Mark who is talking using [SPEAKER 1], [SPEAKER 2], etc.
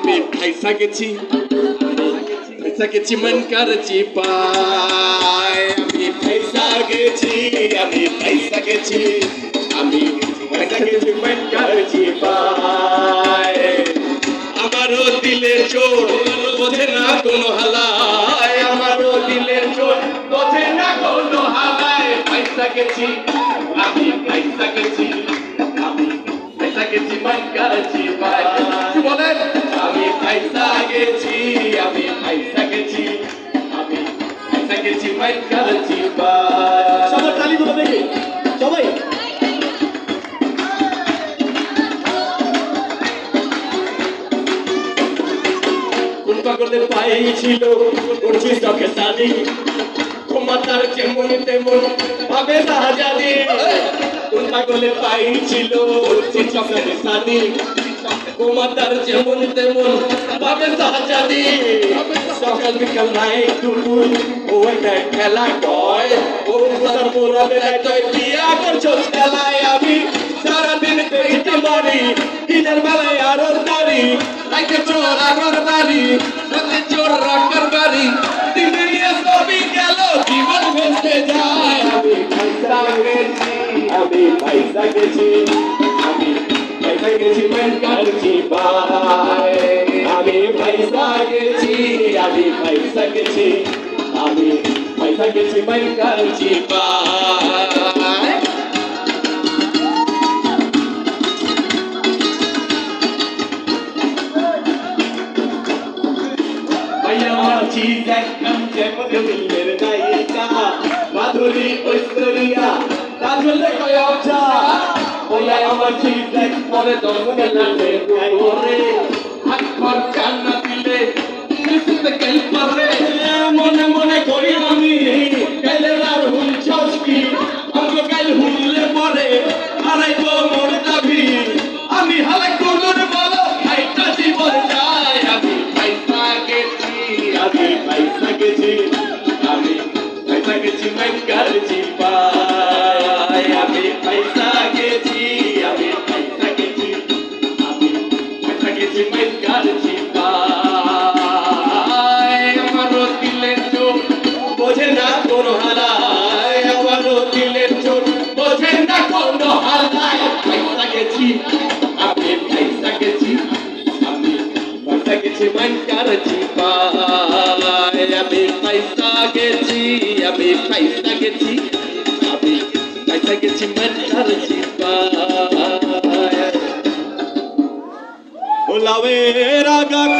[SPEAKER 1] আমি পয়সা গেছি মন কর চিপায় আমি পয়সা গেছি আমি পয়সা গেছি মন কর চিপায় আমারও দিলের চোট বোঝে না কোনো হালায় আমারও দিলের চোট বোঝে না কোনো হালায় পয়সা গেছি আমি পয়সা গেছি মন কর চিপায় বলেন আমি পয়সা গেছি মন কর চিপায়
[SPEAKER 2] সবার তালি দেবো দেখি সবাই
[SPEAKER 1] কোন পাগলের পায়ে ছিল করছিস তোকে শাদি ক্ষমতার যেমন তেমন ভাবে শাহজাদি কোন পাগলের পায়ে ছিল করছিস তোকে শাদি ক্ষমতার যেমন তেমন ভাবে শাহজাদি সকাল বিকাল নাই দুপুর ও একটা খেলা কয় ও তার মোরা বেলায় তুই বিয়া করছস খেলায় আমি সারাদিন পেটে মারি দিনের বেলায় আরো দাঁড়ি রাইতে চোর আগর বাড়ি রাতে চোর রাখার বাড়ি দিনে নিয়ে সবই গেল জীবন ভেসে যায় আমি পয়সা গেছি মন কর চিপায় আমি পয়সা গেছি মন কর চিপায় चीज एकदम जेमन मिलर नायिका माधुरी ঐশ্বরিয়া তাজলে কয়টা ওয়া আমার চীজ এক পরে দমনে লাগে ওরে হাতর কান্না দিলে ইংলিশে কেল পারে মনে মনে করি আমি কালের হুল চস্কি আমাকে কাল হুললে পরে হারাইবো মোর দাবি আমি হালে কোন বলো খাইতা জীবন যায় আমি পয়সা গেছি মন কর চিপায় আমি পয়সা গেছি মন কর চিপায় আমারও দিলের চোট বোঝে না কোনো হালায় আমারও দিলের চোট বোঝে না কোনো হালায় পয়সা গেছি আমি পয়সা গেছি মন কর চিপায় আমি পয়সা গেছি মন কর চিপায়
[SPEAKER 2] লাভের আগা